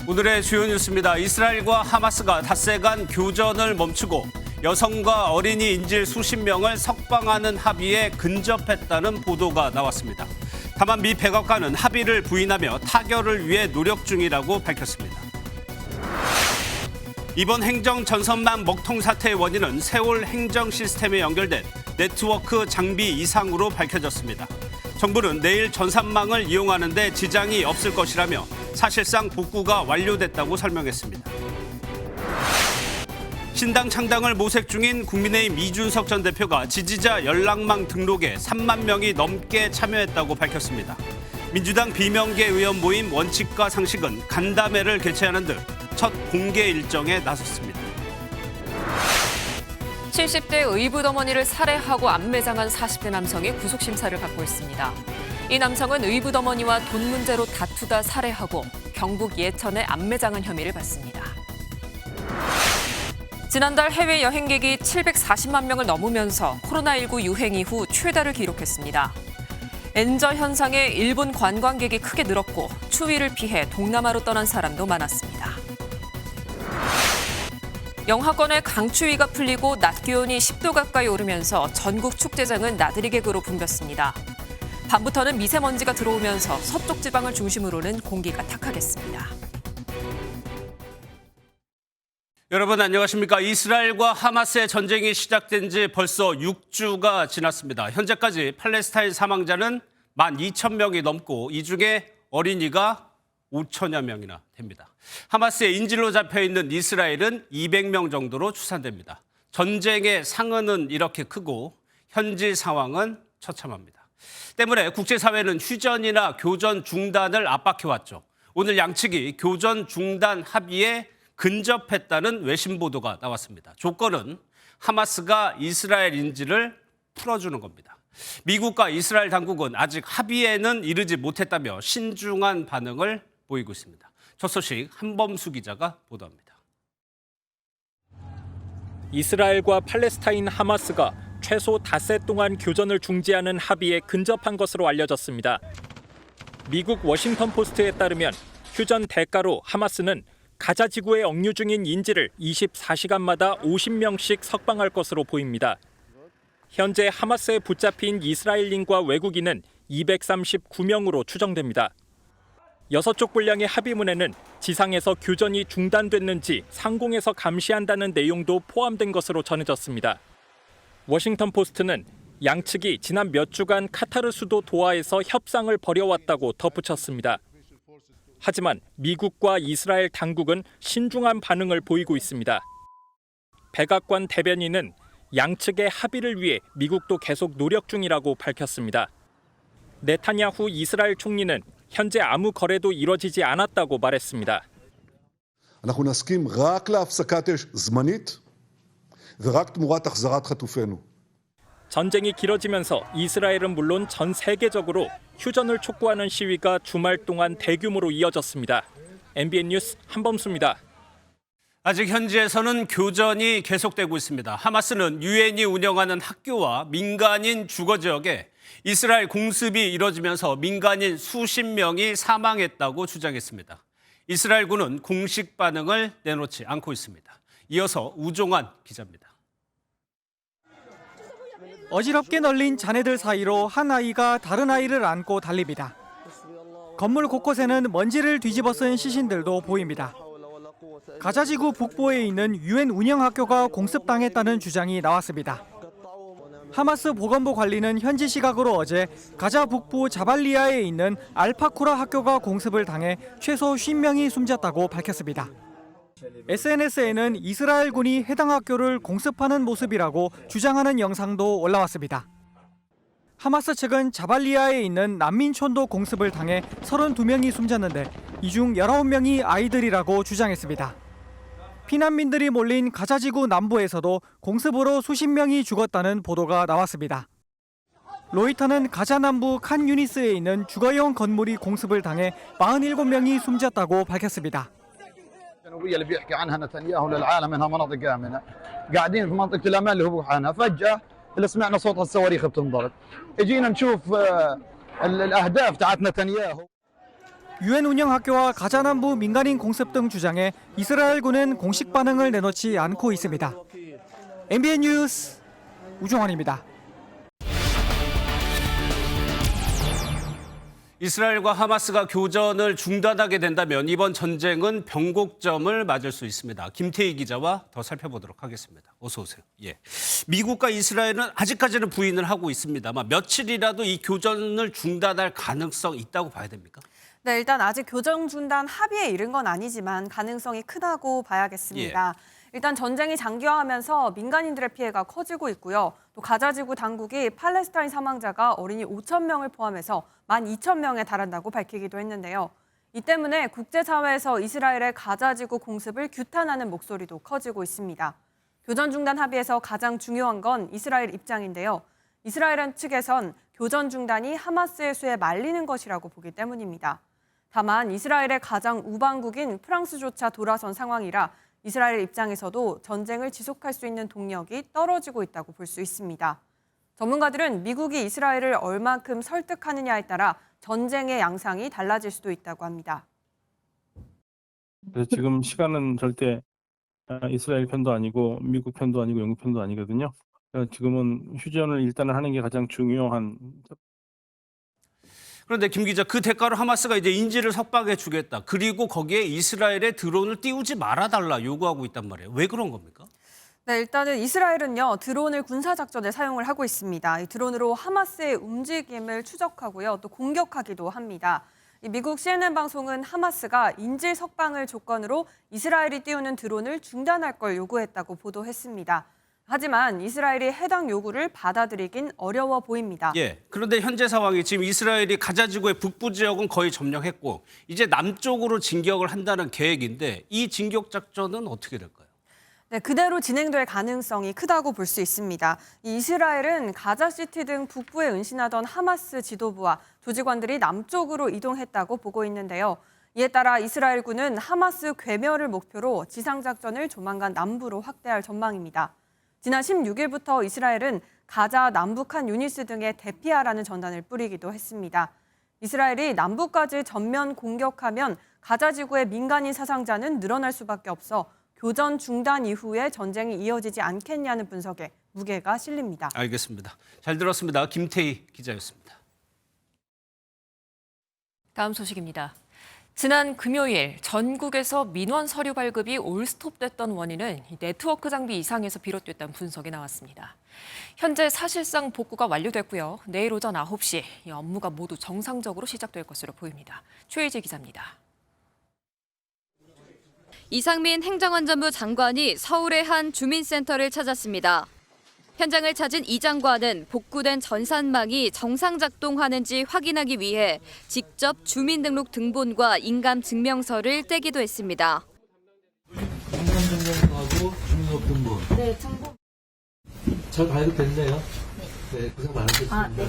오늘의 주요 뉴스입니다. 이스라엘과 하마스가 닷새 간 교전을 멈추고 여성과 어린이 인질 수십 명을 석방하는 합의에 근접했다는 보도가 나왔습니다. 다만 미 백악관은 합의를 부인하며 타결을 위해 노력 중이라고 밝혔습니다. 이번 행정 전선망 먹통 사태의 원인은 세월 행정 시스템에 연결된 네트워크 장비 이상으로 밝혀졌습니다. 정부는 내일 전산망을 이용하는 데 지장이 없을 것이라며 사실상 복구가 완료됐다고 설명했습니다. 신당 창당을 모색 중인 국민의힘 이준석 전 대표가 지지자 연락망 등록에 3만 명이 넘게 참여했다고 밝혔습니다. 민주당 비명계 의원 모임 원칙과 상식은 간담회를 개최하는 등 첫 공개 일정에 나섰습니다. 70대 의붓어머니를 살해하고 암매장한 40대 남성이 구속심사를 받고 있습니다. 이 남성은 의붓어머니와 돈 문제로 다투다 살해하고 경북 예천에 암매장한 혐의를 받습니다. 지난달 해외 여행객이 740만 명을 넘으면서 코로나19 유행 이후 최다를 기록했습니다. 엔저 현상에 일본 관광객이 크게 늘었고 추위를 피해 동남아로 떠난 사람도 많았습니다. 영하권의 강추위가 풀리고 낮 기온이 10도 가까이 오르면서 전국 축제장은 나들이 객으로 붐볐습니다. 밤부터는 미세먼지가 들어오면서 서쪽 지방을 중심으로는 공기가 탁하겠습니다. 여러분 안녕하십니까? 이스라엘과 하마스의 전쟁이 시작된 지 벌써 6주가 지났습니다. 현재까지 팔레스타인 사망자는 12,000명이 넘고 이 중에 어린이가 5천여 명이나 됩니다. 하마스의 인질로 잡혀있는 이스라엘은 200명 정도로 추산됩니다. 전쟁의 상흔은 이렇게 크고 현지 상황은 처참합니다. 때문에 국제사회는 휴전이나 교전 중단을 압박해왔죠. 오늘 양측이 교전 중단 합의에 근접했다는 외신 보도가 나왔습니다. 조건은 하마스가 이스라엘 인질을 풀어주는 겁니다. 미국과 이스라엘 당국은 아직 합의에는 이르지 못했다며 신중한 반응을 보이고 있습니다. 첫 소식 한범수 기자가 보도합니다. 이스라엘과 팔레스타인 하마스가 최소 닷새 동안 교전을 중지하는 합의에 근접한 것으로 알려졌습니다. 미국 워싱턴 포스트에 따르면 휴전 대가로 하마스는 가자 지구에 억류 중인 인질을 24시간마다 50명씩 석방할 것으로 보입니다. 현재 하마스에 붙잡힌 이스라엘인과 외국인은 239명으로 추정됩니다. 6쪽 분량의 합의문에는 지상에서 교전이 중단됐는지 상공에서 감시한다는 내용도 포함된 것으로 전해졌습니다. 워싱턴 포스트는 양측이 지난 몇 주간 카타르 수도 도하에서 협상을 벌여왔다고 덧붙였습니다. 하지만 미국과 이스라엘 당국은 신중한 반응을 보이고 있습니다. 백악관 대변인은 양측의 합의를 위해 미국도 계속 노력 중이라고 밝혔습니다. 네타냐후 이스라엘 총리는 현재 아무 거래도 이뤄지지 않았다고 말했습니다. אנחנו נסכים רק להפסקת אש זמנית ורק תמורת החזרת חטופינו. 전쟁이 길어지면서 이스라엘은 물론 전 세계적으로 휴전을 촉구하는 시위가 주말 동안 대규모로 이어졌습니다. MBN 뉴스 한범수입니다. 아직 현지에서는 교전이 계속되고 있습니다. 하마스는 유엔이 운영하는 학교와 민간인 주거 지역에 이스라엘 공습이 이뤄지면서 민간인 수십 명이 사망했다고 주장했습니다. 이스라엘군은 공식 반응을 내놓지 않고 있습니다. 이어서 우종환 기자입니다. 어지럽게 널린 잔해들 사이로 한 아이가 다른 아이를 안고 달립니다. 건물 곳곳에는 먼지를 뒤집어 쓴 시신들도 보입니다. 가자지구 북부에 있는 유엔 운영학교가 공습당했다는 주장이 나왔습니다. 하마스 보건부 관리는 현지 시각으로 어제 가자 북부 자발리아에 있는 알파쿠라 학교가 공습을 당해 최소 50명이 숨졌다고 밝혔습니다. SNS에는 이스라엘군이 해당 학교를 공습하는 모습이라고 주장하는 영상도 올라왔습니다. 하마스 측은 자발리아에 있는 난민촌도 공습을 당해 32명이 숨졌는데 이 중 19명이 아이들이라고 주장했습니다. 피난민들이 몰린 가자지구 남부에서도 공습으로 수십 명이 죽었다는 보도가 나왔습니다. 로이터는 가자 남부 칸 유니스에 있는 주거용 건물이 공습을 당해 47명이 숨졌다고 밝혔습니다. الجنوبيه اللي بيحكي عنها نتنياهو للعالم انها مناطق امنه قاعدين في منطقه الامان اللي هو عنها فجاه اللي سمعنا صوت الصواريخ بتنضرب اجينا نشوف الاهداف تاعت نتنياهو 유엔 운영 학교와 가자 남부 민간인 공습 등 주장에 이스라엘군은 공식 반응을 내놓지 않고 있습니다. MBN 뉴스 우종환입니다. 이스라엘과 하마스가 교전을 중단하게 된다면 이번 전쟁은 변곡점을 맞을 수 있습니다. 김태희 기자와 더 살펴보도록 하겠습니다. 어서 오세요. 예. 미국과 이스라엘은 아직까지는 부인을 하고 있습니다만 며칠이라도 이 교전을 중단할 가능성이 있다고 봐야 됩니까? 네, 일단 아직 교전 중단 합의에 이른 건 아니지만 가능성이 크다고 봐야겠습니다. 일단 전쟁이 장기화하면서 민간인들의 피해가 커지고 있고요. 또 가자지구 당국이 팔레스타인 사망자가 어린이 5천 명을 포함해서 12,000명에 달한다고 밝히기도 했는데요. 이 때문에 국제사회에서 이스라엘의 가자지구 공습을 규탄하는 목소리도 커지고 있습니다. 교전 중단 합의에서 가장 중요한 건 이스라엘 입장인데요. 이스라엘 측에선 교전 중단이 하마스의 수에 말리는 것이라고 보기 때문입니다. 다만 이스라엘의 가장 우방국인 프랑스조차 돌아선 상황이라 이스라엘 입장에서도 전쟁을 지속할 수 있는 동력이 떨어지고 있다고 볼 수 있습니다. 전문가들은 미국이 이스라엘을 얼만큼 설득하느냐에 따라 전쟁의 양상이 달라질 수도 있다고 합니다. 그래서 지금 시간은 절대 이스라엘 편도 아니고 미국 편도 아니고 영국 편도 아니거든요. 그래서 지금은 휴전을 일단은 하는 게 가장 중요한. 그런데 김 기자, 그 대가로 하마스가 이제 인질을 석방해 주겠다. 그리고 거기에 이스라엘의 드론을 띄우지 말아달라 요구하고 있단 말이에요. 왜 그런 겁니까? 네, 일단은 이스라엘은요, 드론을 군사작전에 사용을 하고 있습니다. 이 드론으로 하마스의 움직임을 추적하고요, 또 공격하기도 합니다. 미국 CNN 방송은 하마스가 인질 석방을 조건으로 이스라엘이 띄우는 드론을 중단할 걸 요구했다고 보도했습니다. 하지만 이스라엘이 해당 요구를 받아들이긴 어려워 보입니다. 예. 그런데 현재 상황이 지금 이스라엘이 가자지구의 북부 지역은 거의 점령했고 이제 남쪽으로 진격을 한다는 계획인데 이 진격 작전은 어떻게 될까요? 네, 그대로 진행될 가능성이 크다고 볼 수 있습니다. 이스라엘은 가자시티 등 북부에 은신하던 하마스 지도부와 조직원들이 남쪽으로 이동했다고 보고 있는데요. 이에 따라 이스라엘군은 하마스 괴멸을 목표로 지상작전을 조만간 남부로 확대할 전망입니다. 지난 16일부터 이스라엘은 가자 남북한 유니스 등에 대피하라는 전단을 뿌리기도 했습니다. 이스라엘이 남부까지 전면 공격하면 가자 지구의 민간인 사상자는 늘어날 수밖에 없어 교전 중단 이후에 전쟁이 이어지지 않겠냐는 분석에 무게가 실립니다. 알겠습니다. 잘 들었습니다. 김태희 기자였습니다. 다음 소식입니다. 지난 금요일 전국에서 민원 서류 발급이 올스톱됐던 원인은 네트워크 장비 이상에서 비롯됐다는 분석이 나왔습니다. 현재 사실상 복구가 완료됐고요. 내일 오전 9시 이 업무가 모두 정상적으로 시작될 것으로 보입니다. 최희재 기자입니다. 이상민 행정안전부 장관이 서울의 한 주민센터를 찾았습니다. 현장을 찾은 이 장관은 복구된 전산망이 정상 작동하는지 확인하기 위해 직접 주민등록 등본과 인감증명서를 떼기도 했습니다. 인감증명서하고 주민등록 등본. 네, 등본. 잘 발급됐네요. 네, 고생 많으셨습니다. 네.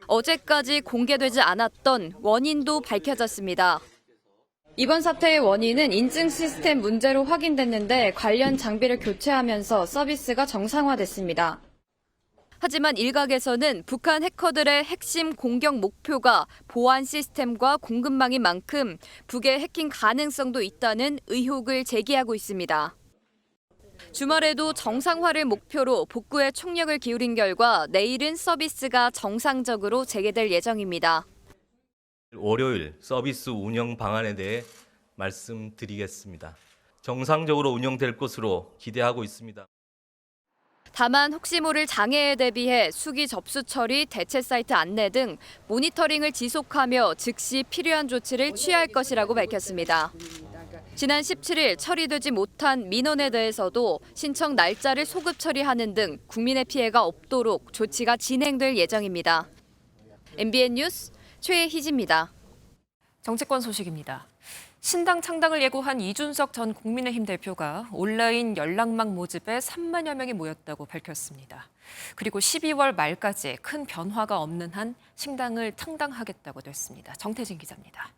어제까지 공개되지 않았던 원인도 밝혀졌습니다. 이번 사태의 원인은 인증 시스템 문제로 확인됐는데 관련 장비를 교체하면서 서비스가 정상화됐습니다. 하지만 일각에서는 북한 해커들의 핵심 공격 목표가 보안 시스템과 공급망인 만큼 북의 해킹 가능성도 있다는 의혹을 제기하고 있습니다. 주말에도 정상화를 목표로 복구에 총력을 기울인 결과 내일은 서비스가 정상적으로 재개될 예정입니다. 월요일 서비스 운영 방안에 대해 말씀드리겠습니다. 정상적으로 운영될 것으로 기대하고 있습니다. 다만 혹시 모를 장애에 대비해 수기 접수 처리, 대체 사이트 안내 등 모니터링을 지속하며 즉시 필요한 조치를 취할 것이라고 밝혔습니다. 지난 17일 처리되지 못한 민원에 대해서도 신청 날짜를 소급 처리하는 등 국민의 피해가 없도록 조치가 진행될 예정입니다. MBN 뉴스 최희지입니다. 정치권 소식입니다. 신당 창당을 예고한 이준석 전 국민의힘 대표가 온라인 연락망 모집에 3만여 명이 모였다고 밝혔습니다. 그리고 12월 말까지 큰 변화가 없는 한 신당을 창당하겠다고도 했습니다. 정태진 기자입니다.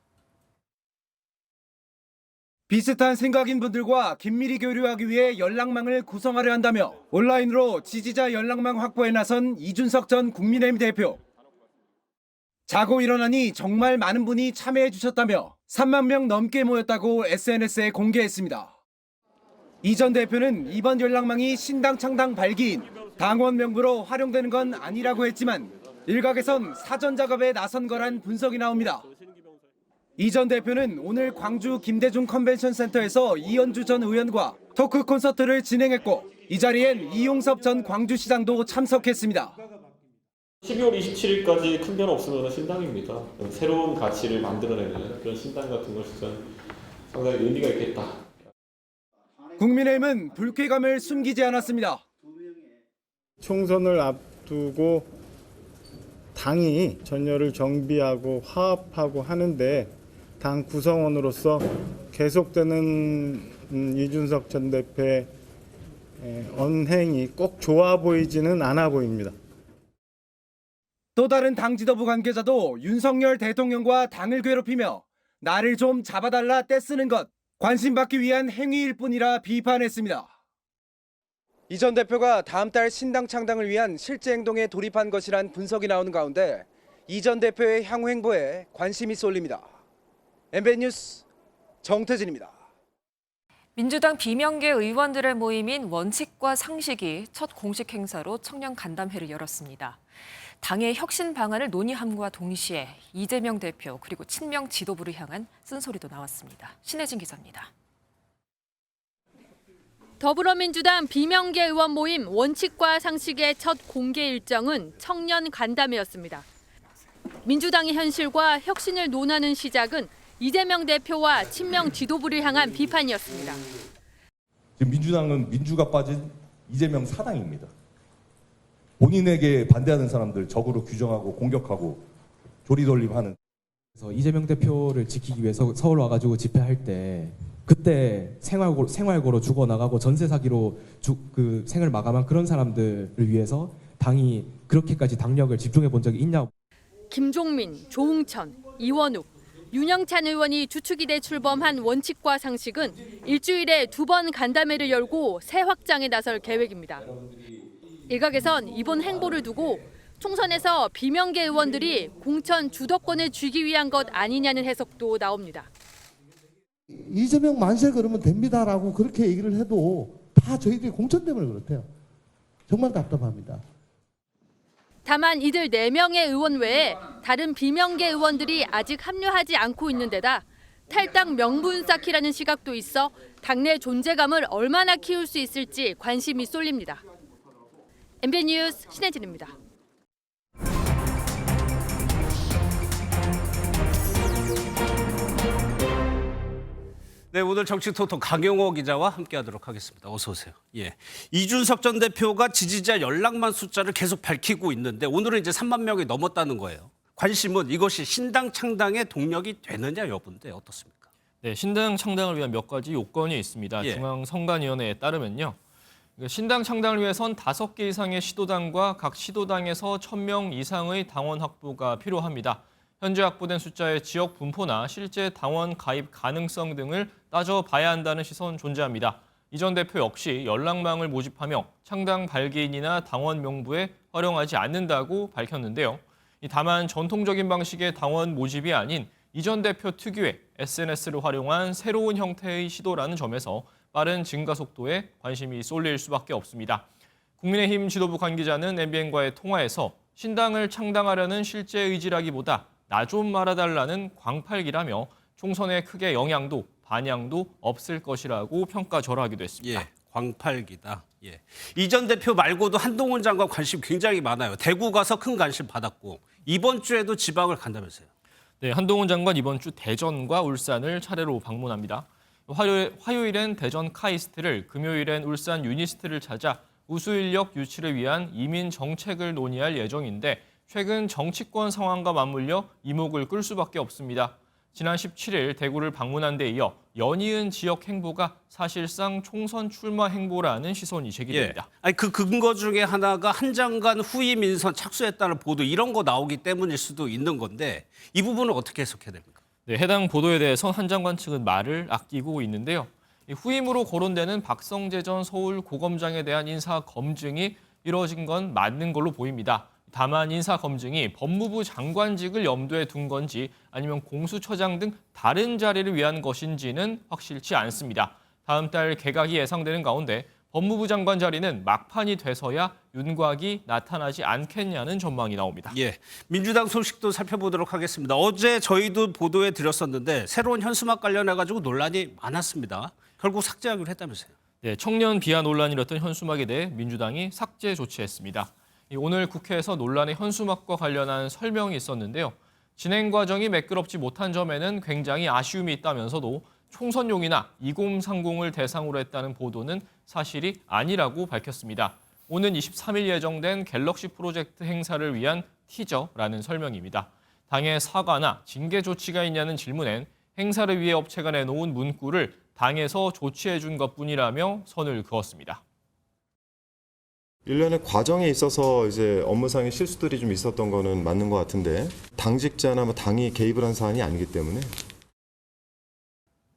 비슷한 생각인 분들과 긴밀히 교류하기 위해 연락망을 구성하려 한다며 온라인으로 지지자 연락망 확보에 나선 이준석 전 국민의힘 대표. 자고 일어나니 정말 많은 분이 참여해 주셨다며 3만 명 넘게 모였다고 SNS에 공개했습니다. 이 전 대표는 이번 연락망이 신당 창당 발기인 당원 명부로 활용되는 건 아니라고 했지만 일각에선 사전 작업에 나선 거란 분석이 나옵니다. 이 전 대표는 오늘 광주 김대중 컨벤션 센터에서 이현주 전 의원과 토크 콘서트를 진행했고 이 자리엔 이용섭 전 광주시장도 참석했습니다. 12월 27일까지 큰 변화 없으면 신당입니다. 새로운 가치를 만들어내는 그런 신당 같은 것이 전 상당히 의미가 있겠다. 국민의힘은 불쾌감을 숨기지 않았습니다. 총선을 앞두고 당이 전열을 정비하고 화합하고 하는데 당 구성원으로서 계속되는 이준석 전 대표의 언행이 꼭 좋아 보이지는 않아 보입니다. 또 다른 당 지도부 관계자도 윤석열 대통령과 당을 괴롭히며 나를 좀 잡아달라 떼쓰는 것, 관심받기 위한 행위일 뿐이라 비판했습니다. 이 전 대표가 다음 달 신당 창당을 위한 실제 행동에 돌입한 것이란 분석이 나오는 가운데 이 전 대표의 향후 행보에 관심이 쏠립니다. MBN 뉴스 정태진입니다. 민주당 비명계 의원들의 모임인 원칙과 상식이 첫 공식 행사로 청년 간담회를 열었습니다. 당의 혁신 방안을 논의함과 동시에 이재명 대표 그리고 친명 지도부를 향한 쓴소리도 나왔습니다. 신혜진 기자입니다. 더불어민주당 비명계 의원 모임 원칙과 상식의 첫 공개 일정은 청년 간담회였습니다. 민주당의 현실과 혁신을 논하는 시작은 이재명 대표와 친명 지도부를 향한 비판이었습니다. 지금 민주당은 민주가 빠진 이재명 사당입니다. 본인에게 반대하는 사람들 적으로 규정하고 공격하고 조리돌림하는. 그래서 이재명 대표를 지키기 위해서 서울 와가지고 집회할 때 그때 생활고로 죽어나가고 전세 사기로 생을 마감한 그런 사람들을 위해서 당이 그렇게까지 당력을 집중해 본 적이 있냐고. 김종민, 조응천, 이원욱, 윤영찬 의원이 주축이 돼 출범한 원칙과 상식은 일주일에 2번 간담회를 열고 새 확장에 나설 계획입니다. 일각에선 이번 행보를 두고 총선에서 비명계 의원들이 공천 주도권을 쥐기 위한 것 아니냐는 해석도 나옵니다. 이재명 만세 그러면 됩니다라고 그렇게 얘기를 해도 다 저희들이 공천 때문에 그렇대요. 정말 답답합니다. 다만 이들 4명의 의원 외에 다른 비명계 의원들이 아직 합류하지 않고 있는 데다 탈당 명분 쌓기라는 시각도 있어 당내 존재감을 얼마나 키울 수 있을지 관심이 쏠립니다. MBN 뉴스 신혜진입니다. 네, 오늘 정치토토 강용호 기자와 함께하도록 하겠습니다. 어서 오세요. 예, 이준석 전 대표가 지지자 연락만 숫자를 계속 밝히고 있는데 오늘은 이제 3만 명이 넘었다는 거예요. 관심은 이것이 신당 창당의 동력이 되느냐 여부인데 어떻습니까? 네, 신당 창당을 위한 몇 가지 요건이 있습니다. 예. 중앙선관위원회에 따르면요. 신당 창당을 위해선 5개 이상의 시도당과 각 시도당에서 1,000명 이상의 당원 확보가 필요합니다. 현재 확보된 숫자의 지역 분포나 실제 당원 가입 가능성 등을 따져봐야 한다는 시선 존재합니다. 이 전 대표 역시 연락망을 모집하며 창당 발기인이나 당원 명부에 활용하지 않는다고 밝혔는데요. 다만 전통적인 방식의 당원 모집이 아닌 이 전 대표 특유의 SNS를 활용한 새로운 형태의 시도라는 점에서 빠른 증가 속도에 관심이 쏠릴 수밖에 없습니다. 국민의힘 지도부 관계자는 MBN과의 통화에서 신당을 창당하려는 실제 의지라기보다 나 좀 말아달라는 광팔기라며 총선에 크게 영향도 반향도 없을 것이라고 평가절하하기도 했습니다. 예, 광팔기다. 예. 이 전 대표 말고도 한동훈 장관 관심 굉장히 많아요. 대구 가서 큰 관심 받았고 이번 주에도 지방을 간다면서요. 네, 한동훈 장관 이번 주 대전과 울산을 차례로 방문합니다. 화요일엔 대전 카이스트를, 금요일엔 울산 유니스트를 찾아 우수 인력 유치를 위한 이민 정책을 논의할 예정인데 최근 정치권 상황과 맞물려 이목을 끌 수밖에 없습니다. 지난 17일 대구를 방문한 데 이어 연이은 지역 행보가 사실상 총선 출마 행보라는 시선이 제기됩니다. 예. 아니, 그 근거 중에 하나가 한 장관 후임 인선 착수했다는 보도 이런 거 나오기 때문일 수도 있는 건데 이 부분은 어떻게 해석해야 됩니까? 네, 해당 보도에 대해서 한 장관 측은 말을 아끼고 있는데요. 후임으로 거론되는 박성재 전 서울고검장에 대한 인사 검증이 이뤄진 건 맞는 걸로 보입니다. 다만 인사 검증이 법무부 장관직을 염두에 둔 건지 아니면 공수처장 등 다른 자리를 위한 것인지는 확실치 않습니다. 다음 달 개각이 예상되는 가운데 법무부 장관 자리는 막판이 돼서야 윤곽이 나타나지 않겠냐는 전망이 나옵니다. 예, 민주당 소식도 살펴보도록 하겠습니다. 어제 저희도 보도해 드렸었는데 새로운 현수막 관련해 가지고 논란이 많았습니다. 결국 삭제하기로 했다면서요. 네, 청년 비하 논란이 일었던 현수막에 대해 민주당이 삭제 조치했습니다. 오늘 국회에서 논란의 현수막과 관련한 설명이 있었는데요. 진행 과정이 매끄럽지 못한 점에는 굉장히 아쉬움이 있다면서도 총선용이나 2030을 대상으로 했다는 보도는 사실이 아니라고 밝혔습니다. 오는 23일 예정된 갤럭시 프로젝트 행사를 위한 티저라는 설명입니다. 당의 사과나 징계 조치가 있냐는 질문엔 행사를 위해 업체가 내놓은 문구를 당에서 조치해 준 것뿐이라며 선을 그었습니다. 일련의 과정에 있어서 이제 업무상의 실수들이 좀 있었던 거는 맞는 것 같은데 당직자나 당이 개입을 한 사안이 아니기 때문에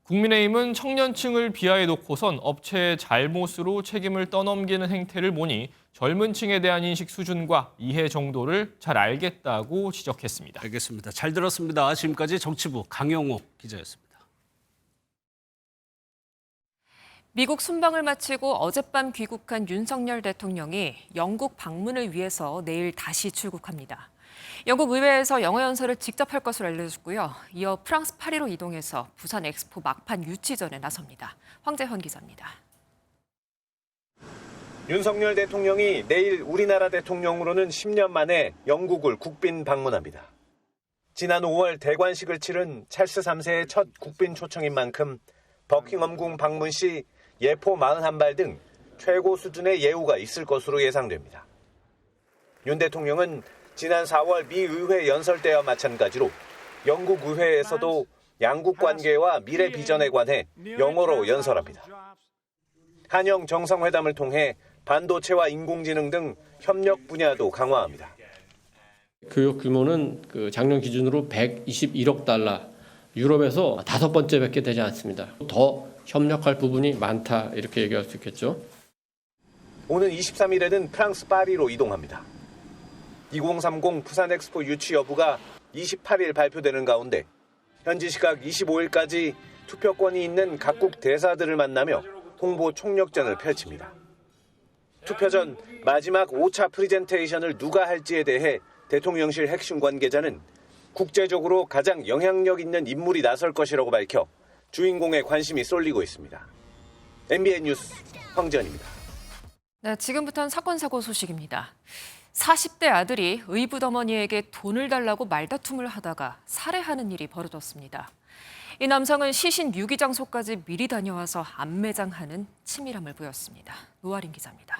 국민의힘은 청년층을 비하해 놓고선 업체의 잘못으로 책임을 떠넘기는 행태를 보니 젊은 층에 대한 인식 수준과 이해 정도를 잘 알겠다고 지적했습니다. 알겠습니다. 잘 들었습니다. 지금까지 정치부 강영옥 기자였습니다. 미국 순방을 마치고 어젯밤 귀국한 윤석열 대통령이 영국 방문을 위해서 내일 다시 출국합니다. 영국 의회에서 영어 연설을 직접 할 것으로 알려졌고요. 이어 프랑스 파리로 이동해서 부산 엑스포 막판 유치전에 나섭니다. 황재헌 기자입니다. 윤석열 대통령이 내일 우리나라 대통령으로는 10년 만에 영국을 국빈 방문합니다. 지난 5월 대관식을 치른 찰스 3세의 첫 국빈 초청인 만큼 버킹엄궁 방문 시 예포 41발 등 최고 수준의 예우가 있을 것으로 예상됩니다. 윤 대통령은 지난 4월 미 의회 연설 때와 마찬가지로 영국 의회에서도 양국 관계와 미래 비전에 관해 영어로 연설합니다. 한영 정상회담을 통해 반도체와 인공지능 등 협력 분야도 강화합니다. 교육 규모는 작년 기준으로 121억 달러, 유럽에서 5번째밖에 되지 않습니다. 더 협력할 부분이 많다 이렇게 얘기할 수 있겠죠. 오는 23일에는 프랑스 파리로 이동합니다. 2030 부산 엑스포 유치 여부가 28일 발표되는 가운데 현지 시각 25일까지 투표권이 있는 각국 대사들을 만나며 홍보 총력전을 펼칩니다. 투표 전 마지막 5차 프리젠테이션을 누가 할지에 대해 대통령실 핵심 관계자는 국제적으로 가장 영향력 있는 인물이 나설 것이라고 밝혀 주인공에 관심이 쏠리고 있습니다. MBN 뉴스 황재헌입니다. 네, 지금부터는 사건 사고 소식입니다. 40대 아들이 의붓어머니에게 돈을 달라고 말다툼을 하다가 살해하는 일이 벌어졌습니다. 이 남성은 시신 유기 장소까지 미리 다녀와서 안매장하는 치밀함을 보였습니다. 노아린 기자입니다.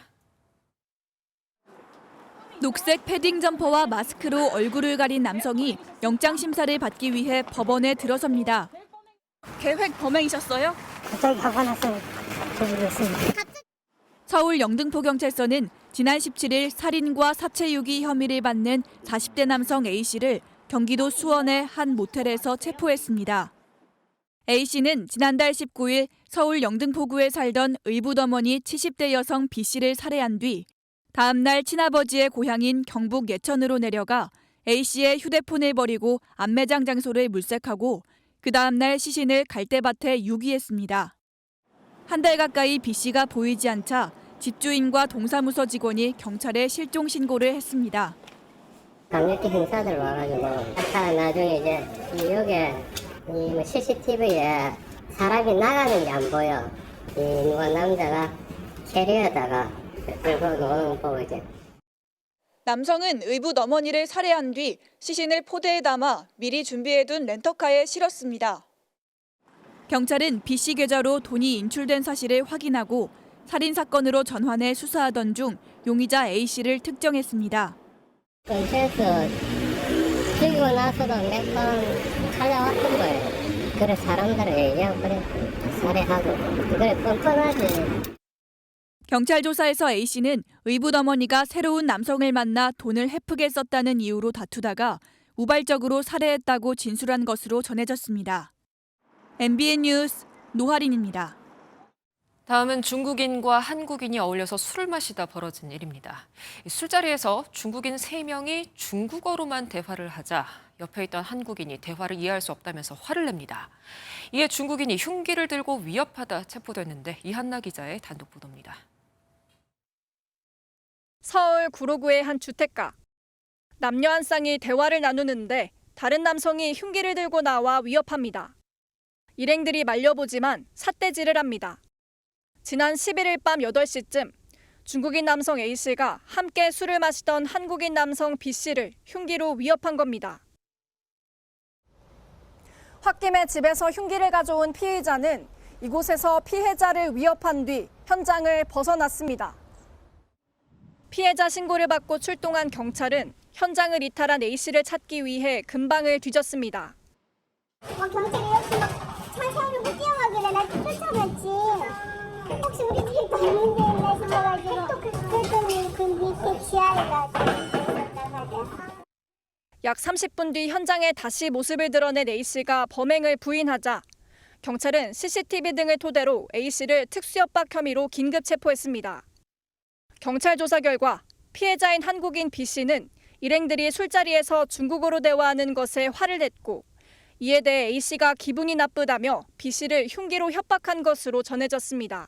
녹색 패딩 점퍼와 마스크로 얼굴을 가린 남성이 영장 심사를 받기 위해 법원에 들어섭니다. 계획 범행이셨어요? 갑자기 화가 나서 저질렀습니다. 서울 영등포경찰서는 지난 17일 살인과 사체 유기 혐의를 받는 40대 남성 A씨를 경기도 수원의 한 모텔에서 체포했습니다. A씨는 지난달 19일 서울 영등포구에 살던 의붓어머니 70대 여성 B씨를 살해한 뒤 다음 날 친아버지의 고향인 경북 예천으로 내려가 A씨의 휴대폰을 버리고 안매장 장소를 물색하고 그 다음 날 시신을 갈대밭에 유기했습니다. 한 달 가까이 B씨가 보이지 않자 집주인과 동사무소 직원이 경찰에 실종 신고를 했습니다. 강력히 형사들 와가지고 아까 나중에 이제 여기 CCTV에 사람이 나가는 게 안 보여. 누가 남자가 캐리어다가 끌고 노는 거 보고 이제. 남성은 의붓어머니를 살해한 뒤 시신을 포대에 담아 미리 준비해둔 렌터카에 실었습니다. 경찰은 B씨 계좌로 돈이 인출된 사실을 확인하고 살인 사건으로 전환해 수사하던 중 용의자 A씨를 특정했습니다. 근처에서 죽이고 나서도 몇 번 찾아왔던 거예요. 그래 사람들을 얘기하고 그래 살해하고 그래 뻔뻔하지. 경찰 조사에서 A씨는 의붓어머니가 새로운 남성을 만나 돈을 헤프게 썼다는 이유로 다투다가 우발적으로 살해했다고 진술한 것으로 전해졌습니다. MBN 뉴스 노하린입니다. 다음은 중국인과 한국인이 어울려서 술을 마시다 벌어진 일입니다. 술자리에서 중국인 3명이 중국어로만 대화를 하자 옆에 있던 한국인이 대화를 이해할 수 없다면서 화를 냅니다. 이에 중국인이 흉기를 들고 위협하다 체포됐는데 이한나 기자의 단독 보도입니다. 서울 구로구의 한 주택가. 남녀 한 쌍이 대화를 나누는데 다른 남성이 흉기를 들고 나와 위협합니다. 일행들이 말려보지만 삿대질을 합니다. 지난 11일 밤 8시쯤 중국인 남성 A씨가 함께 술을 마시던 한국인 남성 B씨를 흉기로 위협한 겁니다. 홧김에 집에서 흉기를 가져온 피의자는 이곳에서 피해자를 위협한 뒤 현장을 벗어났습니다. 피해자 신고를 받고 출동한 경찰은 현장을 이탈한 A씨를 찾기 위해 근방을 뒤졌습니다. 경찰이 이렇게 막 차 세우고 뛰어가길래 나 쫓아갔지. 혹시 우리 집도 있는데 있나 싶어가지고 그랬더니 그 밑에 지하에 있었다고. 약 30분 뒤 현장에 다시 모습을 드러낸 A씨가 범행을 부인하자 경찰은 CCTV 등을 토대로 A씨를 특수협박 혐의로 긴급 체포했습니다. 경찰 조사 결과 피해자인 한국인 B씨는 일행들이 술자리에서 중국어로 대화하는 것에 화를 냈고 이에 대해 A씨가 기분이 나쁘다며 B씨를 흉기로 협박한 것으로 전해졌습니다.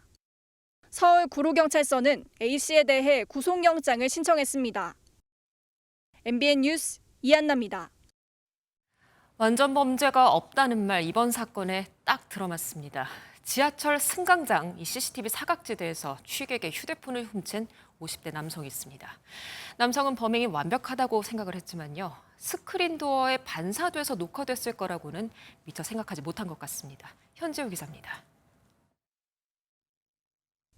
서울 구로경찰서는 A씨에 대해 구속영장을 신청했습니다. MBN 뉴스 이한나입니다. 완전 범죄가 없다는 말 이번 사건에 딱 들어맞습니다. 지하철 승강장 이 CCTV 사각지대에서 취객의 휴대폰을 훔친 50대 남성이 있습니다. 남성은 범행이 완벽하다고 생각을 했지만요. 스크린 도어에 반사돼서 녹화됐을 거라고는 미처 생각하지 못한 것 같습니다. 현지호 기자입니다.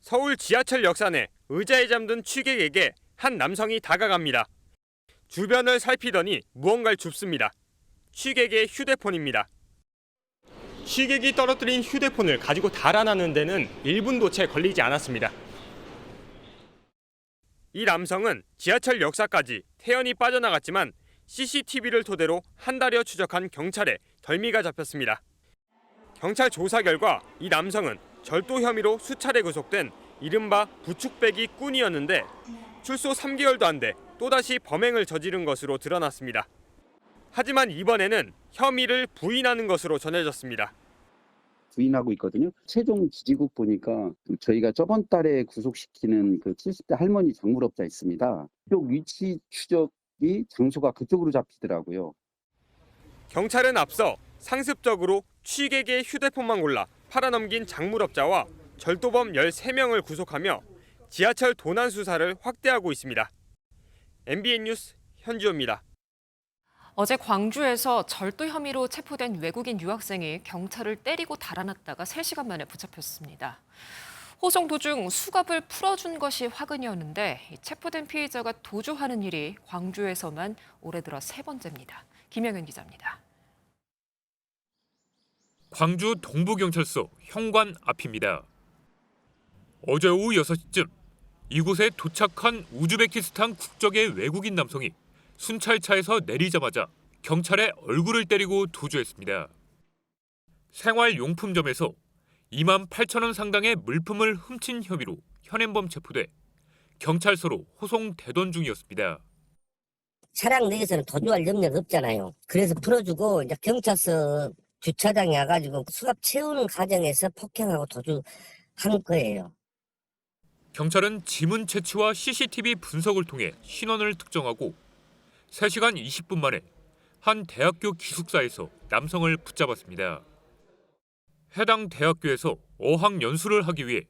서울 지하철 역산에 의자에 잠든 취객에게 한 남성이 다가갑니다. 주변을 살피더니 무언가를 줍습니다. 취객의 휴대폰입니다. 취객이 떨어뜨린 휴대폰을 가지고 달아나는 데는 1분도 채 걸리지 않았습니다. 이 남성은 지하철 역사까지 태연히 빠져나갔지만 CCTV를 토대로 한 달여 추적한 경찰에 덜미가 잡혔습니다. 경찰 조사 결과 이 남성은 절도 혐의로 수차례 구속된 이른바 부축배기 꾼이었는데 출소 3개월도 안 돼 또다시 범행을 저지른 것으로 드러났습니다. 하지만 이번에는 혐의를 부인하는 것으로 전해졌습니다. 부인하고 있거든요. 최종 지지국 보니까 저희가 저번 달에 구속시키는 그 70대 할머니 작물업자 있습니다. 그쪽 위치 추적이 장소가 그쪽으로 잡히더라고요. 경찰은 앞서 상습적으로 취객의 휴대폰만 골라 팔아넘긴 작물업자와 절도범 13명을 구속하며 지하철 도난 수사를 확대하고 있습니다. MBN 뉴스 현지호입니다. 어제 광주에서 절도 혐의로 체포된 외국인 유학생이 경찰을 때리고 달아났다가 3시간 만에 붙잡혔습니다. 호송 도중 수갑을 풀어준 것이 화근이었는데 체포된 피의자가 도주하는 일이 광주에서만 올해 들어 3번째입니다. 김영현 기자입니다. 광주 동부경찰서 현관 앞입니다. 어제 오후 6시쯤 이곳에 도착한 우즈베키스탄 국적의 외국인 남성이 순찰차에서 내리자마자 경찰의 얼굴을 때리고 도주했습니다. 생활용품점에서 28,000원 상당의 물품을 훔친 혐의로 현행범 체포돼 경찰서로 호송되던 중이었습니다. 차량 내에서는 도주할 염려가 없잖아요. 그래서 풀어주고 이제 경찰서 주차장에 와가지고 수갑 채우는 과정에서 폭행하고 도주한 거예요. 경찰은 지문 채취와 CCTV 분석을 통해 신원을 특정하고 3시간 20분 만에 한 대학교 기숙사에서 남성을 붙잡았습니다. 해당 대학교에서 어학 연수를 하기 위해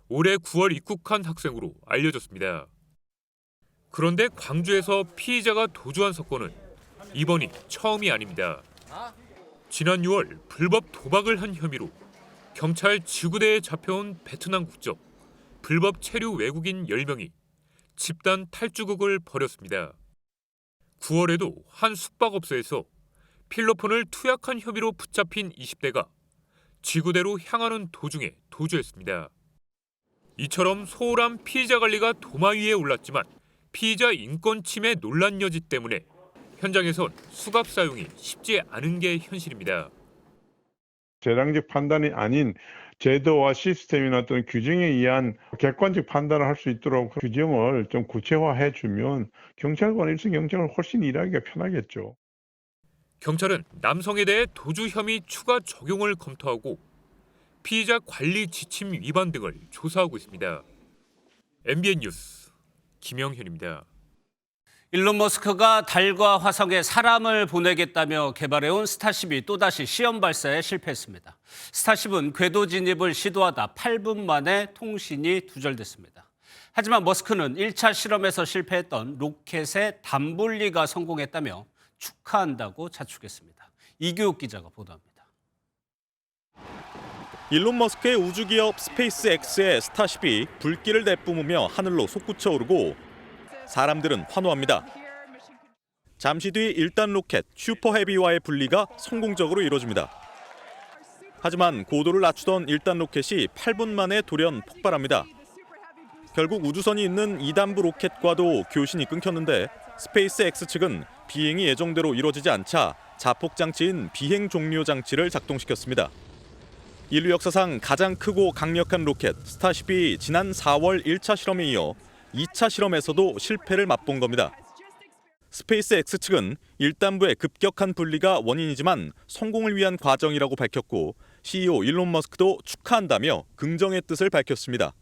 올해 9월 입국한 학생으로 알려졌습니다. 그런데 광주에서 피의자가 도주한 사건은 이번이 처음이 아닙니다. 지난 6월 불법 도박을 한 혐의로 경찰 지구대에 잡혀온 베트남 국적 불법 체류 외국인 10명이 집단 탈주극을 벌였습니다. 9월에도 한 숙박업소에서 필로폰을 투약한 혐의로 붙잡힌 20대가 지구대로 향하는 도중에 도주했습니다. 이처럼 소홀한 피의자 관리가 도마 위에 올랐지만 피의자 인권 침해 논란 여지 때문에 현장에선 수갑 사용이 쉽지 않은 게 현실입니다. 재량적 판단이 아닌 제도와 시스템이나 어떤 규정에 의한 객관적 판단을 할 수 있도록 규정을 좀 구체화해 주면 경찰관 일선 경찰은 훨씬 일하기가 편하겠죠. 경찰은 남성에 대해 도주 혐의 추가 적용을 검토하고 피의자 관리 지침 위반 등을 조사하고 있습니다. MBN 뉴스 김영현입니다. 일론 머스크가 달과 화성에 사람을 보내겠다며 개발해온 스타쉽이 또다시 시험 발사에 실패했습니다. 스타쉽은 궤도 진입을 시도하다 8분 만에 통신이 두절됐습니다. 하지만 머스크는 1차 실험에서 실패했던 로켓의 단분리가 성공했다며 축하한다고 자축했습니다. 이규욱 기자가 보도합니다. 일론 머스크의 우주기업 스페이스X의 스타쉽이 불길을 내뿜으며 하늘로 솟구쳐 오르고 사람들은 환호합니다. 잠시 뒤 1단 로켓 슈퍼 헤비와의 분리가 성공적으로 이루어집니다. 하지만 고도를 낮추던 1단 로켓이 8분 만에 돌연 폭발합니다. 결국 우주선이 있는 2단부 로켓과도 교신이 끊겼는데 스페이스X 측은 비행이 예정대로 이루어지지 않자 자폭 장치인 비행 종료 장치를 작동시켰습니다. 인류 역사상 가장 크고 강력한 로켓 스타쉽이 지난 4월 1차 실험에 이어 2차 실험에서도 실패를 맛본 겁니다. 스페이스X 측은 1단부의 급격한 분리가 원인이지만 성공을 위한 과정이라고 밝혔고 CEO 일론 머스크도 축하한다며 긍정의 뜻을 밝혔습니다.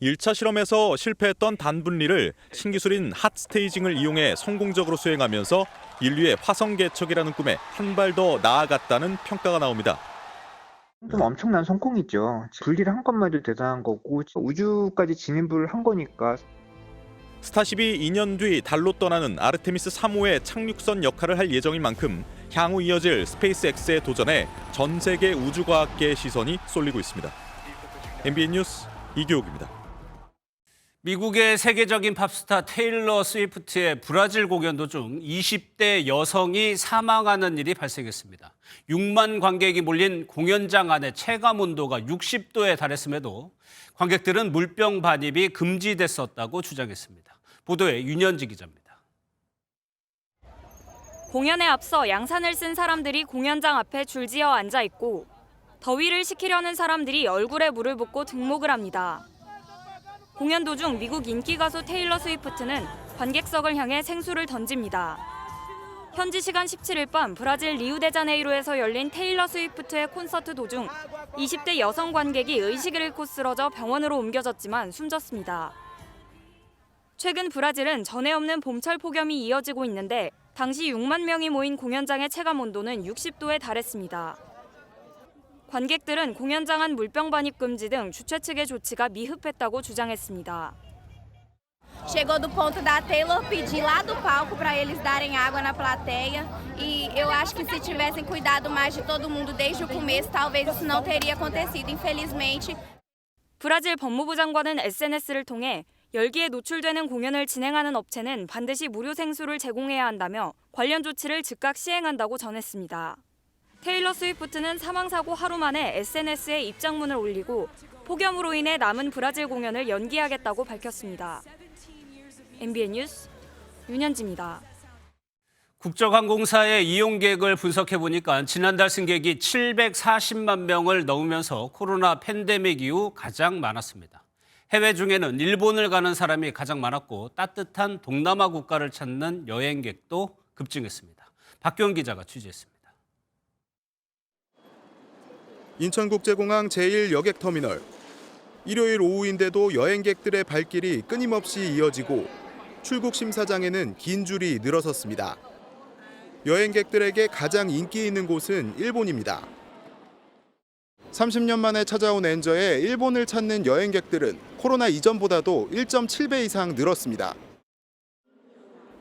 1차 실험에서 실패했던 단분리를 신기술인 핫스테이징을 이용해 성공적으로 수행하면서 인류의 화성 개척이라는 꿈에 한 발 더 나아갔다는 평가가 나옵니다. 좀 엄청난 성공이죠. 분리를 한 것만 해도 대단한 거고 우주까지 진입을 한 거니까. 스타쉽이 2년 뒤 달로 떠나는 아르테미스 3호의 착륙선 역할을 할 예정인 만큼 향후 이어질 스페이스X의 도전에 전 세계 우주과학계의 시선이 쏠리고 있습니다. MBN 뉴스 이규욱입니다. 미국의 세계적인 팝스타 테일러 스위프트의 브라질 공연 도중 20대 여성이 사망하는 일이 발생했습니다. 6만 관객이 몰린 공연장 안의 체감 온도가 60도에 달했음에도 관객들은 물병 반입이 금지됐었다고 주장했습니다. 보도에 윤현지 기자입니다. 공연에 앞서 양산을 쓴 사람들이 공연장 앞에 줄지어 앉아 있고 더위를 식히려는 사람들이 얼굴에 물을 붓고 등목을 합니다. 공연 도중 미국 인기 가수 테일러 스위프트는 관객석을 향해 생수를 던집니다. 현지 시간 17일 밤 브라질 리우데자네이루에서 열린 테일러 스위프트의 콘서트 도중 20대 여성 관객이 의식을 잃고 쓰러져 병원으로 옮겨졌지만 숨졌습니다. 최근 브라질은 전에 없는 봄철 폭염이 이어지고 있는데 당시 6만 명이 모인 공연장의 체감 온도는 60도에 달했습니다. 관객들은 공연장 안 물병 반입 금지 등 주최 측의 조치가 미흡했다고 주장했습니다. Chegou do ponto da Taylor pedir lá do palco para eles darem água na plateia e eu acho que se tivessem cuidado mais de todo mundo desde o começo, talvez isso não teria acontecido, infelizmente. 브라질 법무부 장관은 SNS를 통해 열기에 노출되는 공연을 진행하는 업체는 반드시 무료 생수를 제공해야 한다며 관련 조치를 즉각 시행한다고 전했습니다. 테일러 스위프트는 사망사고 하루 만에 SNS에 입장문을 올리고 폭염으로 인해 남은 브라질 공연을 연기하겠다고 밝혔습니다. MBN 뉴스 윤현지입니다. 국적항공사의 이용객을 분석해보니까 지난달 승객이 740만 명을 넘으면서 코로나 팬데믹 이후 가장 많았습니다. 해외 중에는 일본을 가는 사람이 가장 많았고 따뜻한 동남아 국가를 찾는 여행객도 급증했습니다. 박규원 기자가 취재했습니다. 인천국제공항 제1여객터미널. 일요일 오후인데도 여행객들의 발길이 끊임없이 이어지고 출국 심사장에는 긴 줄이 늘어섰습니다. 여행객들에게 가장 인기 있는 곳은 일본입니다. 30년 만에 찾아온 엔저에 일본을 찾는 여행객들은 코로나 이전보다도 1.7배 이상 늘었습니다.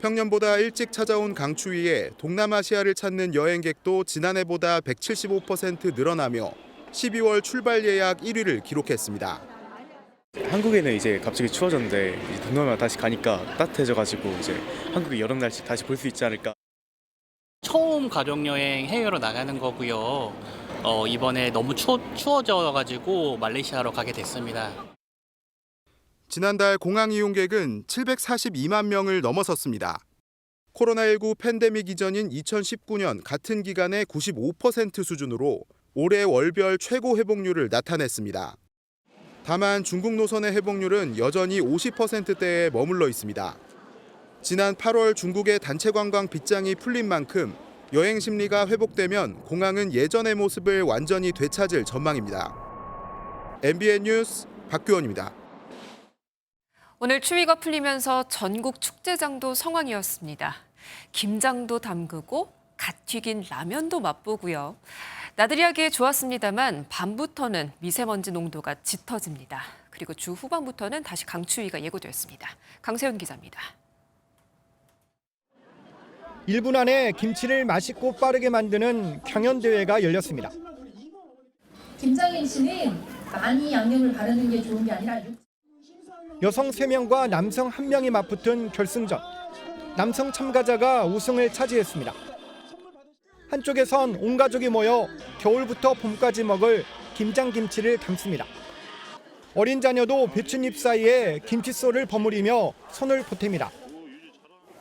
평년보다 일찍 찾아온 강추위에 동남아시아를 찾는 여행객도 지난해보다 175% 늘어나며 12월 출발 예약 1위를 기록했습니다. 한국에는 이제 갑자기 추워졌는데 동남아 다시 가니까 따뜻해져가지고 이제 한국의 여름 날씨 다시 볼 수 있지 않을까. 처음 가족여행 해외로 나가는 거고요. 이번에 너무 추워져가지고 말레이시아로 가게 됐습니다. 지난달 공항 이용객은 742만 명을 넘어섰습니다. 코로나19 팬데믹 이전인 2019년 같은 기간의 95% 수준으로 올해 월별 최고 회복률을 나타냈습니다. 다만 중국 노선의 회복률은 여전히 50%대에 머물러 있습니다. 지난 8월 중국의 단체 관광 빗장이 풀린 만큼 여행 심리가 회복되면 공항은 예전의 모습을 완전히 되찾을 전망입니다. MBN 뉴스 박규원입니다. 오늘 추위가 풀리면서 전국 축제장도 성황이었습니다. 김장도 담그고 갓 튀긴 라면도 맛보고요. 나들이 하기에 좋았습니다만 밤부터는 미세먼지 농도가 짙어집니다. 그리고 주 후반부터는 다시 강추위가 예고됐습니다. 강세훈 기자입니다. 1분 안에 김치를 맛있고 빠르게 만드는 경연대회가 열렸습니다. 김장인 씨는 많이 양념을 바르는 게 좋은 게 아니라 여성 3명과 남성 1명이 맞붙은 결승전. 남성 참가자가 우승을 차지했습니다. 한쪽에선 온 가족이 모여 겨울부터 봄까지 먹을 김장김치를 담습니다. 어린 자녀도 배춧잎 사이에 김칫솔을 버무리며 손을 보탭니다.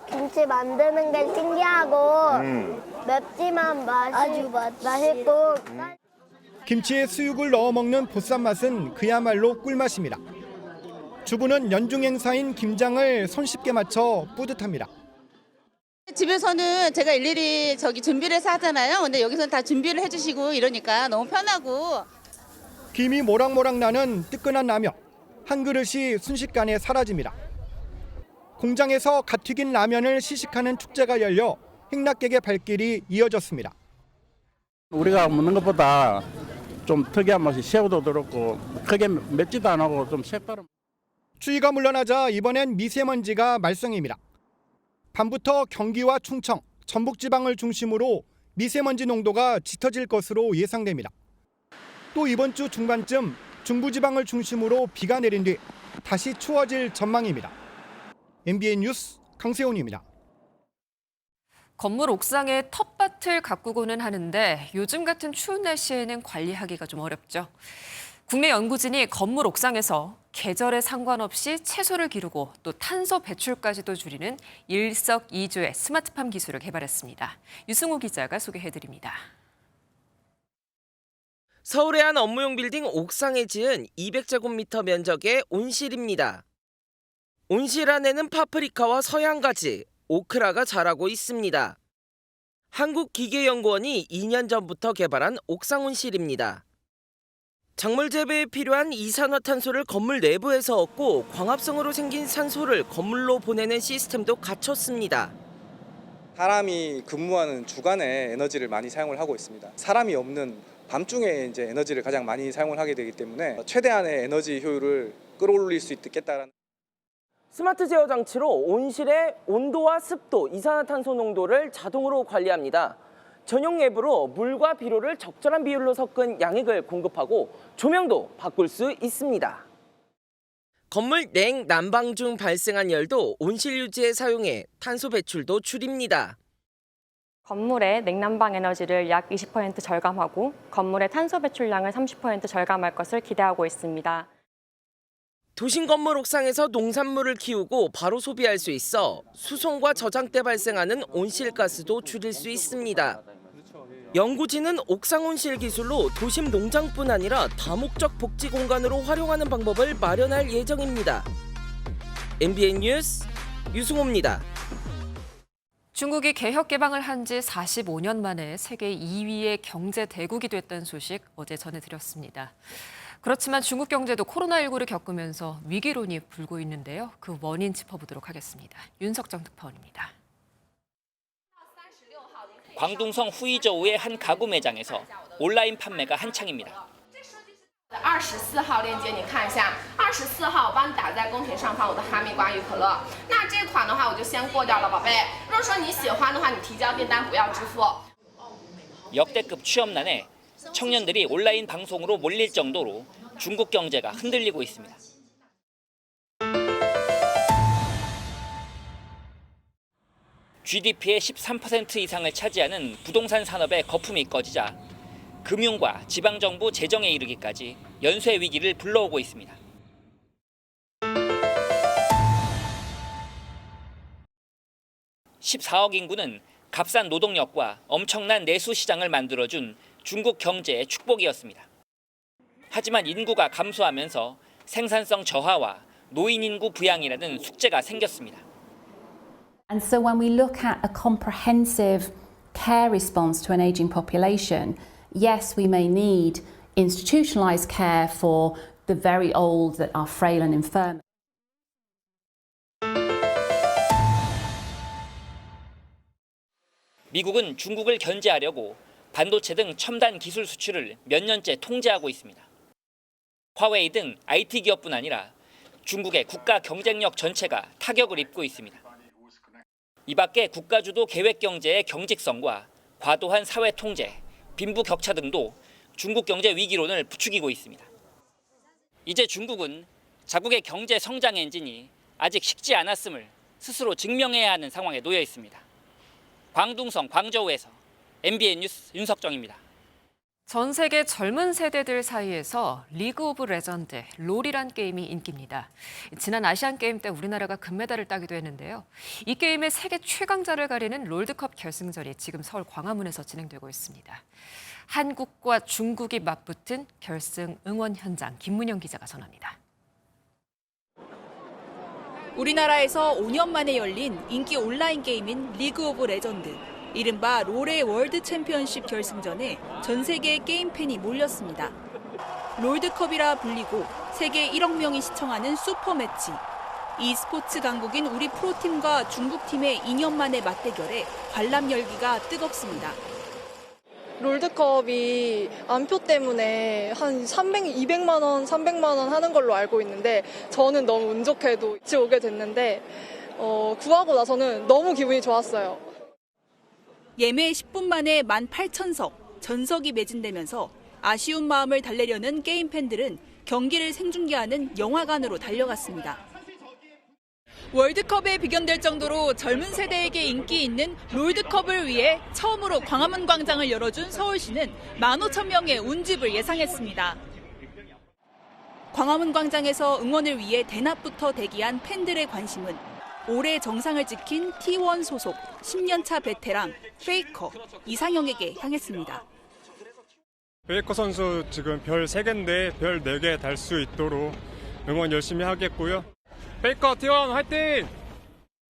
김치 만드는 게 신기하고 맵지만 아주 맛있고 김치에 수육을 넣어 먹는 보쌈 맛은 그야말로 꿀맛입니다. 주부는 연중 행사인 김장을 손쉽게 맞춰 뿌듯합니다. 집에서는 제가 일일이 준비를 해서 하잖아요. 근데 여기서는 다 준비를 해주시고 이러니까 너무 편하고. 김이 모락모락 나는 뜨끈한 라면. 한 그릇이 순식간에 사라집니다. 공장에서 갓 튀긴 라면을 시식하는 축제가 열려 행락객의 발길이 이어졌습니다. 우리가 먹는 것보다 좀 특이한 맛이 새우도 들었고 크게 맵지도 않고 좀 색다른. 추위가 물러나자 이번엔 미세먼지가 말썽입니다. 밤부터 경기와 충청, 전북지방을 중심으로 미세먼지 농도가 짙어질 것으로 예상됩니다. 또 이번 주 중반쯤 중부지방을 중심으로 비가 내린 뒤 다시 추워질 전망입니다. MBN 뉴스 강세훈입니다. 건물 옥상에 텃밭을 가꾸고는 하는데 요즘 같은 추운 날씨에는 관리하기가 좀 어렵죠. 국내 연구진이 건물 옥상에서 계절에 상관없이 채소를 기르고 또 탄소 배출까지도 줄이는 일석이조의 스마트팜 기술을 개발했습니다. 유승호 기자가 소개해드립니다. 서울의 한 업무용 빌딩 옥상에 지은 200제곱미터 면적의 온실입니다. 온실 안에는 파프리카와 서양가지, 오크라가 자라고 있습니다. 한국기계연구원이 2년 전부터 개발한 옥상 온실입니다. 작물 재배에 필요한 이산화탄소를 건물 내부에서 얻고 광합성으로 생긴 산소를 건물로 보내는 시스템도 갖췄습니다. 사람이 근무하는 주간에 에너지를 많이 사용을 하고 있습니다. 사람이 없는 밤중에 이제 에너지를 가장 많이 사용을 하게 되기 때문에 최대한의 에너지 효율을 끌어올릴 수 있겠다라는. 스마트 제어 장치로 온실의 온도와 습도, 이산화탄소 농도를 자동으로 관리합니다. 전용 앱으로 물과 비료를 적절한 비율로 섞은 양액을 공급하고 조명도 바꿀 수 있습니다. 건물 냉, 난방 중 발생한 열도 온실 유지에 사용해 탄소 배출도 줄입니다. 건물의 냉난방 에너지를 약 20% 절감하고 건물의 탄소 배출량을 30% 절감할 것을 기대하고 있습니다. 도심 건물 옥상에서 농산물을 키우고 바로 소비할 수 있어 수송과 저장 때 발생하는 온실가스도 줄일 수 있습니다. 연구진은 옥상 온실 기술로 도심 농장뿐 아니라 다목적 복지 공간으로 활용하는 방법을 마련할 예정입니다. MBN 뉴스 유승호입니다. 중국이 개혁 개방을 한 지 45년 만에 세계 2위의 경제 대국이 됐다는 소식 어제 전해드렸습니다. 그렇지만 중국 경제도 코로나19를 겪으면서 위기론이 불고 있는데요. 그 원인 짚어보도록 하겠습니다. 윤석정 특파원입니다. 광둥성 후이저우의 한 가구 매장에서 온라인 판매가 한창입니다. 24号链接你看一下，24号我帮你打在公屏上方我的哈密瓜与可乐。那这款的话我就先过掉了，宝贝。如果说你喜欢的话，你提交订单不要支付。 역대급 취업난에 청년들이 온라인 방송으로 몰릴 정도로 중국 경제가 흔들리고 있습니다. GDP의 13% 이상을 차지하는 부동산 산업의 거품이 꺼지자 금융과 지방정부 재정에 이르기까지 연쇄 위기를 불러오고 있습니다. (14억) 인구는 값싼 노동력과 엄청난 내수 시장을 만들어준 중국 경제의 축복이었습니다. 하지만 인구가 감소하면서 생산성 저하와 노인 인구 부양이라는 숙제가 생겼습니다. And so when we look at a comprehensive care response to an aging population, yes, we may need institutionalized care for the very old that are frail and infirm. 미국은 중국을 견제하려고 반도체 등 첨단 기술 수출을 몇 년째 통제하고 있습니다. 화웨이 등 IT 기업뿐 아니라 중국의 국가 경쟁력 전체가 타격을 입고 있습니다. 이 밖에 국가주도 계획 경제의 경직성과 과도한 사회 통제, 빈부 격차 등도 중국 경제 위기론을 부추기고 있습니다. 이제 중국은 자국의 경제 성장 엔진이 아직 식지 않았음을 스스로 증명해야 하는 상황에 놓여 있습니다. 광둥성 광저우에서 MBN 뉴스 윤석정입니다. 전 세계 젊은 세대들 사이에서 리그 오브 레전드, 롤이란 게임이 인기입니다. 지난 아시안게임 때 우리나라가 금메달을 따기도 했는데요. 이 게임의 세계 최강자를 가리는 롤드컵 결승전이 지금 서울 광화문에서 진행되고 있습니다. 한국과 중국이 맞붙은 결승 응원 현장, 김문영 기자가 전합니다. 우리나라에서 5년 만에 열린 인기 온라인 게임인 리그 오브 레전드. 이른바 롤의 월드 챔피언십 결승전에 전 세계의 게임 팬이 몰렸습니다. 롤드컵이라 불리고 세계 1억 명이 시청하는 슈퍼 매치. e스포츠 강국인 우리 프로팀과 중국팀의 2년 만의 맞대결에 관람 열기가 뜨겁습니다. 롤드컵이 안표 때문에 한 200만 원, 300만 원 하는 걸로 알고 있는데 저는 너무 운 좋게도 같이 오게 됐는데 구하고 나서는 너무 기분이 좋았어요. 예매 10분 만에 18,000석, 전석이 매진되면서 아쉬운 마음을 달래려는 게임 팬들은 경기를 생중계하는 영화관으로 달려갔습니다. 월드컵에 비견될 정도로 젊은 세대에게 인기 있는 롤드컵을 위해 처음으로 광화문 광장을 열어준 서울시는 15,000명의 운집을 예상했습니다. 광화문 광장에서 응원을 위해 대낮부터 대기한 팬들의 관심은 올해 정상을 지킨 T1 소속 10년차 베테랑 페이커 이상형에게 향했습니다. 페이커 선수 지금 별 3개인데 별 4개 달 수 있도록 응원 열심히 하겠고요. 페이커 T1 화이팅!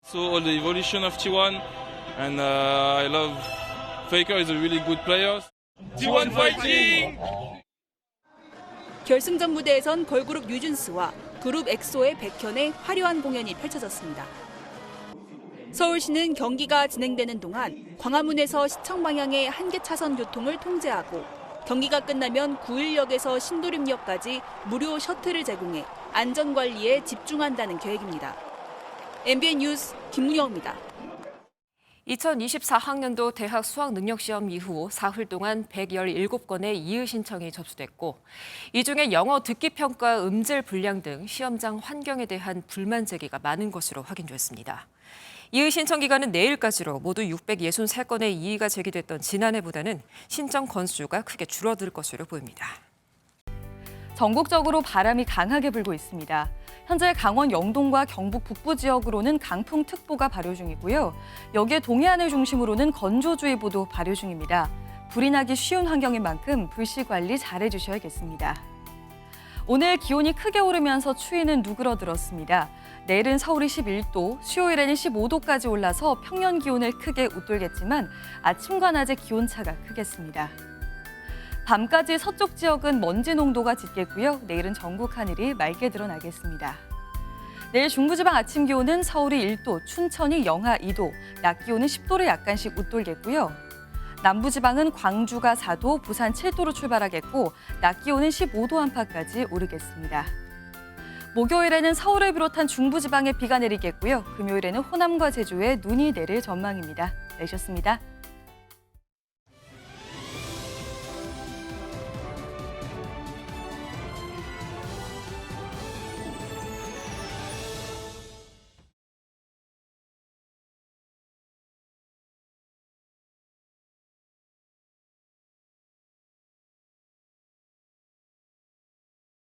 So all the evolution of T1 and I love Faker is a really good player. T1 fighting! 결승전 무대에선 걸그룹 뉴진스와 그룹 엑소의 백현의 화려한 공연이 펼쳐졌습니다. 서울시는 경기가 진행되는 동안 광화문에서 시청 방향의 한 개 차선 교통을 통제하고 경기가 끝나면 구일역에서 신도림역까지 무료 셔틀을 제공해 안전관리에 집중한다는 계획입니다. MBN 뉴스 김문영입니다. 2024학년도 대학 수학능력시험 이후 사흘 동안 117건의 이의 신청이 접수됐고 이 중에 영어 듣기 평가 음질 불량 등 시험장 환경에 대한 불만 제기가 많은 것으로 확인됐습니다. 이의 신청 기간은 내일까지로 모두 663건의 이의가 제기됐던 지난해보다는 신청 건수가 크게 줄어들 것으로 보입니다. 전국적으로 바람이 강하게 불고 있습니다. 현재 강원 영동과 경북 북부 지역으로는 강풍특보가 발효 중이고요. 여기에 동해안을 중심으로는 건조주의보도 발효 중입니다. 불이 나기 쉬운 환경인 만큼 불씨 관리 잘 해주셔야겠습니다. 오늘 기온이 크게 오르면서 추위는 누그러들었습니다. 내일은 서울이 11도, 수요일에는 15도까지 올라서 평년 기온을 크게 웃돌겠지만 아침과 낮의 기온차가 크겠습니다. 밤까지 서쪽 지역은 먼지 농도가 짙겠고요. 내일은 전국 하늘이 맑게 드러나겠습니다. 내일 중부지방 아침 기온은 서울이 1도, 춘천이 영하 2도, 낮 기온은 10도를 약간씩 웃돌겠고요. 남부지방은 광주가 4도, 부산 7도로 출발하겠고 낮 기온은 15도 안팎까지 오르겠습니다. 목요일에는 서울을 비롯한 중부지방에 비가 내리겠고요. 금요일에는 호남과 제주에 눈이 내릴 전망입니다. 내셨습니다.